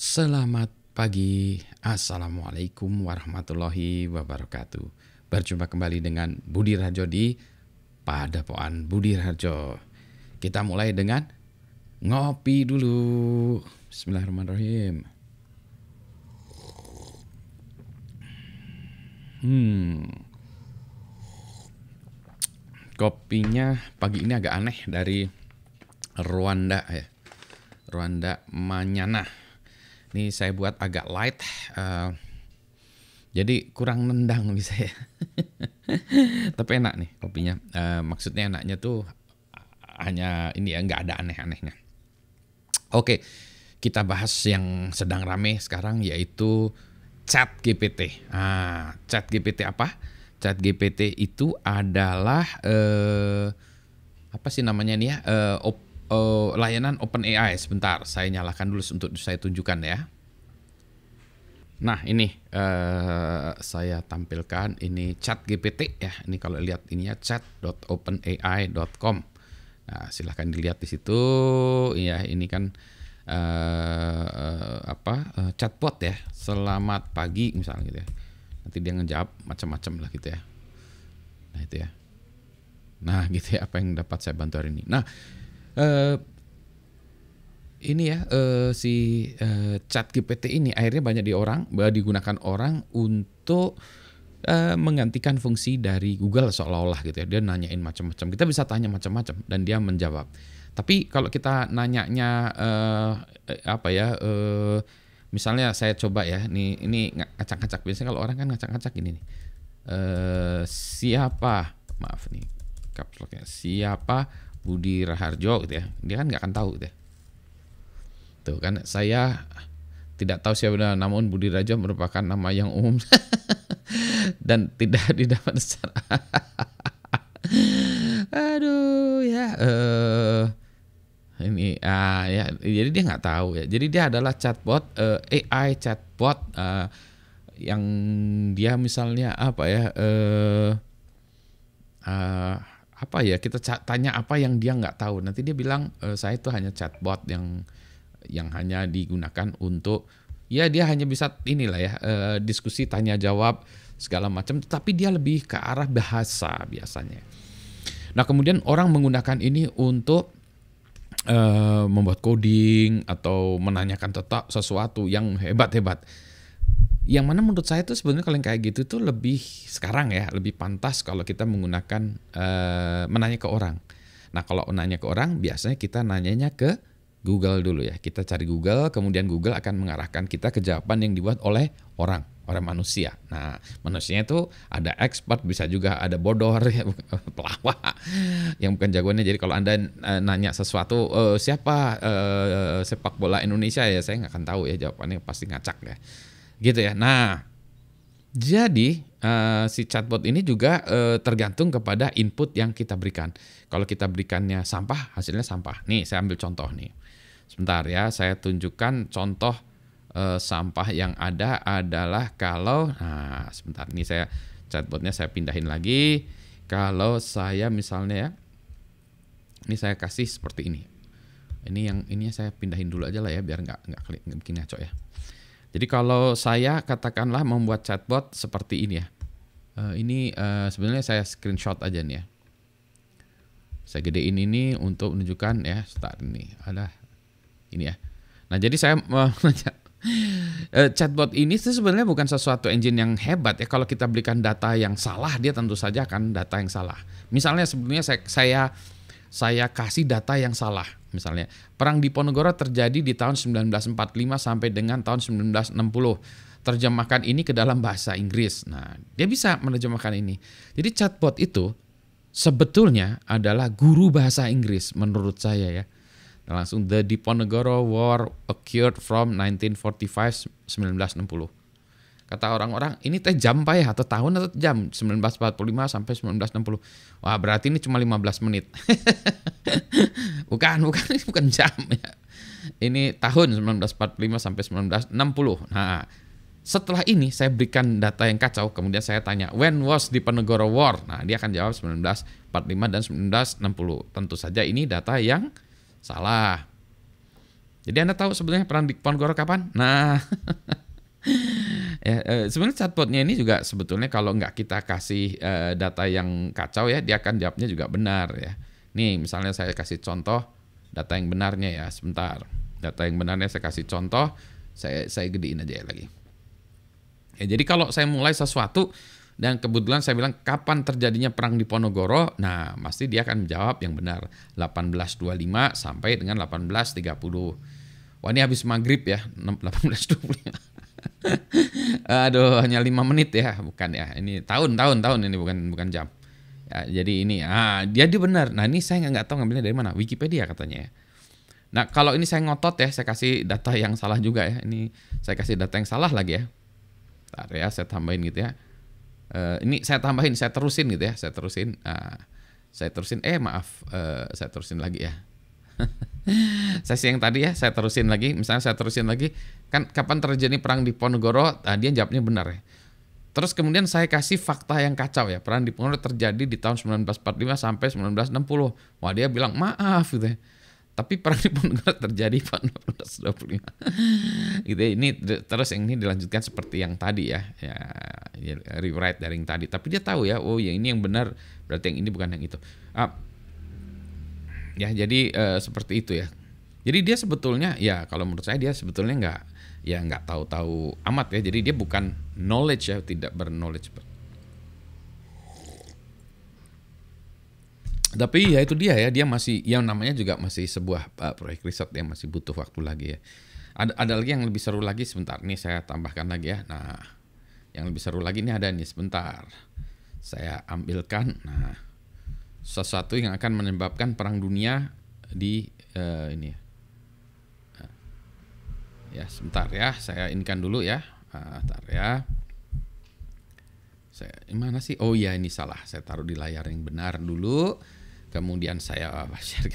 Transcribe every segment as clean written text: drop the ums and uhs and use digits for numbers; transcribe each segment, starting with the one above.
Selamat pagi, Assalamualaikum warahmatullahi wabarakatuh. Berjumpa kembali dengan Budi Harjo di Padepokan Budi Harjo. Kita mulai dengan ngopi dulu. Bismillahirrahmanirrahim. Kopinya pagi ini agak aneh dari Rwanda ya. Rwanda Manyana. Ini saya buat agak light, jadi kurang nendang bisa ya. Tapi enak nih kopinya. Maksudnya enaknya tuh hanya ini ya, nggak ada aneh-anehnya. Oke, kita bahas yang sedang rame sekarang yaitu ChatGPT. ChatGPT apa? ChatGPT itu adalah apa sih namanya nih ya? Layanan OpenAI. Sebentar, saya nyalakan dulu untuk saya tunjukkan ya. Nah ini saya tampilkan ini ChatGPT ya. Ini kalau lihat ini ya chat.openai.com. Nah silahkan dilihat di situ. Ya ini kan chatbot ya. Selamat pagi misalnya gitu ya. Nanti dia ngejawab macam-macam lah gitu ya. Nah itu ya. Nah gitu ya apa yang dapat saya bantu hari ini. Nah ini ya ChatGPT ini akhirnya banyak digunakan orang untuk menggantikan fungsi dari Google seolah-olah gitu ya. Dia nanyain macam-macam. Kita bisa tanya macam-macam dan dia menjawab. Tapi kalau kita nanyanya misalnya saya coba ya. Ini ngacak-ngacak. Biasanya kalau orang kan ngacak-ngacak ini nih. Caps lock-nya. Siapa Budi Raharjo gitu ya. Dia kan nggak akan tahu gitu ya. Tuh kan saya tidak tahu siapa benar, namun Budi Raharjo merupakan nama yang umum dan tidak didapat secara aduh ya ini ya jadi dia nggak tahu ya. Jadi dia adalah chatbot AI chatbot yang dia misalnya kita tanya apa yang dia nggak tahu, nanti dia bilang saya itu hanya chatbot yang hanya digunakan untuk ya dia hanya bisa inilah ya diskusi tanya jawab segala macam, tapi dia lebih ke arah bahasa biasanya. Nah kemudian orang menggunakan ini untuk membuat coding atau menanyakan sesuatu yang hebat-hebat. Yang mana menurut saya tuh sebenarnya kalau yang kayak gitu tuh lebih sekarang ya lebih pantas kalau kita menggunakan menanya ke orang. Nah kalau menanya ke orang biasanya kita nanyanya ke Google dulu ya. Kita cari Google, kemudian Google akan mengarahkan kita ke jawaban yang dibuat oleh orang manusia. Nah manusianya itu ada expert, bisa juga ada bodor, pelawak yang bukan jagoannya. Jadi kalau Anda nanya sesuatu siapa sepak bola Indonesia ya saya nggak akan tahu ya, jawabannya pasti ngacak ya. Gitu ya. Nah, jadi si chatbot ini juga tergantung kepada input yang kita berikan. Kalau kita berikannya sampah, hasilnya sampah. Nih, saya ambil contoh nih. Sebentar ya, saya tunjukkan contoh sampah yang ada adalah kalau sebentar nih saya chatbotnya saya pindahin lagi. Kalau saya misalnya ya, ini saya kasih seperti ini. Ini saya pindahin dulu aja lah ya biar nggak bikin ngaco ya. Jadi kalau saya katakanlah membuat chatbot seperti ini ya. Ini sebenarnya saya screenshot aja nih ya. Saya gedein ini untuk menunjukkan ya start ini. Ada ini ya. Nah jadi saya chatbot ini sebenarnya bukan sesuatu engine yang hebat ya. Kalau kita berikan data yang salah, dia tentu saja akan data yang salah. Misalnya sebelumnya saya kasih data yang salah. Misalnya, Perang Diponegoro terjadi di tahun 1945 sampai dengan tahun 1960. Terjemahkan ini ke dalam bahasa Inggris. Nah, dia bisa menerjemahkan ini. Jadi chatbot itu sebetulnya adalah guru bahasa Inggris menurut saya ya. Langsung The Diponegoro War occurred from 1945 1960. Kata orang-orang, ini teh jam Pak ya, atau tahun atau jam 1945 sampai 1960. Wah, berarti ini cuma 15 menit. bukan jam ya. Ini tahun 1945 sampai 1960. Nah, setelah ini saya berikan data yang kacau, kemudian saya tanya, when was Diponegoro War? Nah, dia akan jawab 1945 dan 1960. Tentu saja ini data yang salah. Jadi Anda tahu sebenarnya perang Diponegoro kapan? Nah, ya, sebenarnya chatbotnya ini juga sebetulnya kalau nggak kita kasih data yang kacau ya, dia akan jawabnya juga benar ya. Nih misalnya saya kasih contoh data yang benarnya ya, sebentar. Data yang benarnya saya kasih contoh, saya gedein aja ya lagi. Ya, jadi kalau saya mulai sesuatu dan kebetulan saya bilang kapan terjadinya perang Diponegoro, nah pasti dia akan menjawab yang benar 1825 sampai dengan 1830. Wah ini habis maghrib ya 1825. Aduh hanya 5 menit ya, bukan ya. Ini tahun ini bukan jam. Ya, jadi ini dia benar. Nah ini saya nggak tahu ngambilnya dari mana. Wikipedia katanya ya. Nah kalau ini saya ngotot ya, saya kasih data yang salah juga ya. Ini saya kasih data yang salah lagi ya. Bentar ya, saya tambahin gitu ya. Ini saya tambahin, saya terusin gitu ya. Saya terusin. Maaf, saya terusin lagi ya. Sesi yang tadi ya, saya terusin lagi. Misalnya saya terusin lagi, kan kapan terjadi perang Diponegoro? Nah, dia jawabnya benar ya. Terus kemudian saya kasih fakta yang kacau ya. Perang Diponegoro terjadi di tahun 1945 sampai 1960. Wah dia bilang maaf gitu ya. Tapi perang Diponegoro terjadi pada 1925. Gitu ya. Ini terus yang ini dilanjutkan seperti yang tadi ya. Ya rewrite dari yang tadi. Tapi dia tahu ya, oh ya ini yang benar, berarti yang ini bukan yang itu. Ya jadi seperti itu ya. Jadi dia sebetulnya ya kalau menurut saya dia sebetulnya nggak tahu-tahu amat ya. Jadi dia bukan knowledge ya, tidak berknowledge. Tapi ya itu dia ya, dia masih yang namanya juga masih sebuah proyek riset yang masih butuh waktu lagi ya. Ada lagi yang lebih seru lagi, sebentar nih saya tambahkan lagi ya. Nah, yang lebih seru lagi ini ada nih, sebentar. Saya ambilkan. Nah, sesuatu yang akan menyebabkan perang dunia di ini ya sebentar ya, saya inkan dulu ya. Bentar ya, saya mana sih, oh ya ini salah, saya taruh di layar yang benar dulu, kemudian saya share.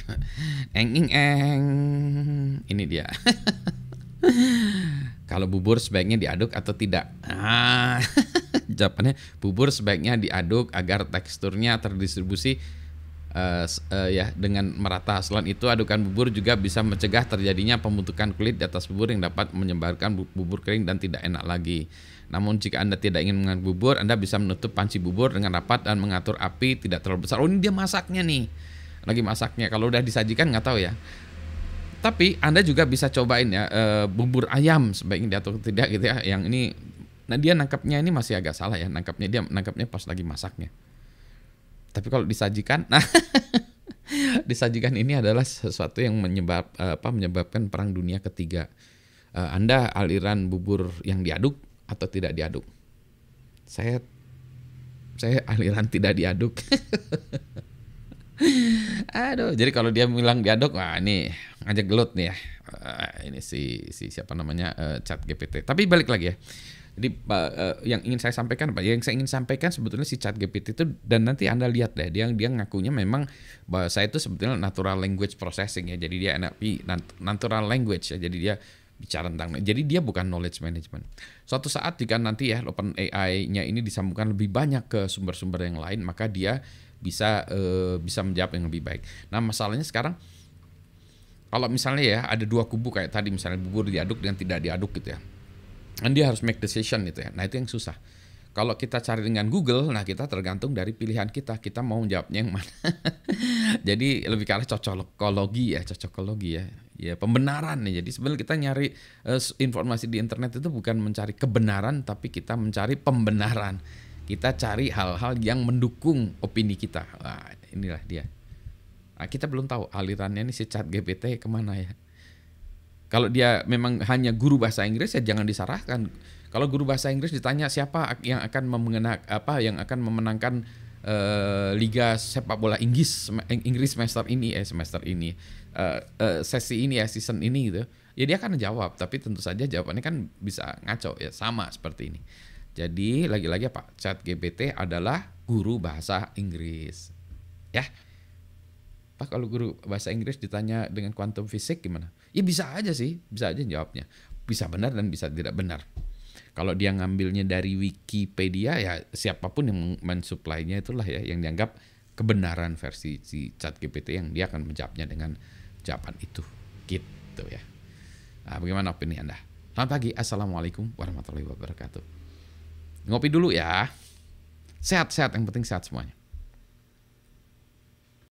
Ini dia. Kalau bubur sebaiknya diaduk atau tidak? Jawabannya bubur sebaiknya diaduk agar teksturnya terdistribusi ya dengan merata. Selain itu adukan bubur juga bisa mencegah terjadinya pembentukan kulit di atas bubur yang dapat menyebabkan bubur kering dan tidak enak lagi. Namun jika Anda tidak ingin mengaduk bubur, Anda bisa menutup panci bubur dengan rapat dan mengatur api tidak terlalu besar. Oh ini dia masaknya nih, lagi masaknya. Kalau udah disajikan nggak tahu ya. Tapi Anda juga bisa cobain ya bubur ayam sebaiknya diatur tidak gitu ya. Yang ini, nah dia nangkapnya ini masih agak salah ya, nangkapnya pas lagi masaknya. Tapi kalau disajikan, nah disajikan ini adalah sesuatu yang menyebabkan perang dunia ketiga. Anda aliran bubur yang diaduk atau tidak diaduk? Saya aliran tidak diaduk. Aduh, jadi kalau dia bilang diaduk, wah ini ngajak gelut nih ya. Ini si siapa namanya ChatGPT. Tapi balik lagi ya. Jadi yang ingin saya sampaikan apa? Yang saya ingin sampaikan sebetulnya si ChatGPT itu, dan nanti Anda lihat deh, dia ngakunya memang bahasa itu sebetulnya natural language processing ya. Jadi dia NLP, natural language ya. Jadi dia bicara tentang, jadi dia bukan knowledge management. Suatu saat jika nanti ya OpenAI-nya ini disambungkan lebih banyak ke sumber-sumber yang lain, maka dia bisa menjawab yang lebih baik. Nah masalahnya sekarang kalau misalnya ya ada dua kubu kayak tadi, misalnya bubur diaduk dan tidak diaduk gitu ya. Dan dia harus make decision gitu ya. Nah itu yang susah. Kalau kita cari dengan Google, nah kita tergantung dari pilihan kita. Kita mau jawabnya yang mana. Jadi lebih ke arah cocokologi ya. Ya pembenaran nih. Jadi sebenarnya kita nyari informasi di internet itu bukan mencari kebenaran, tapi kita mencari pembenaran. Kita cari hal-hal yang mendukung opini kita. Nah, inilah dia. Nah, kita belum tahu alirannya nih si ChatGPT kemana ya. Kalau dia memang hanya guru bahasa Inggris ya jangan disalahkan. Kalau guru bahasa Inggris ditanya siapa yang akan memenangkan liga sepak bola Inggris semester ini sesi ini ya, season ini gitu. Ya dia akan jawab, tapi tentu saja jawabannya kan bisa ngaco ya, sama seperti ini. Jadi lagi-lagi apa? ChatGPT adalah guru bahasa Inggris. Ya. Pak kalau guru bahasa Inggris ditanya dengan quantum physics gimana? Ya bisa aja sih, bisa aja jawabnya. Bisa benar dan bisa tidak benar. Kalau dia ngambilnya dari Wikipedia ya siapapun yang mensuplainya itulah ya yang dianggap kebenaran versi si ChatGPT yang dia akan menjawabnya dengan jawaban itu. Gitu ya. Nah, bagaimana opini Anda? Selamat pagi, Assalamualaikum warahmatullahi wabarakatuh. Ngopi dulu ya. Sehat-sehat, yang penting sehat semuanya.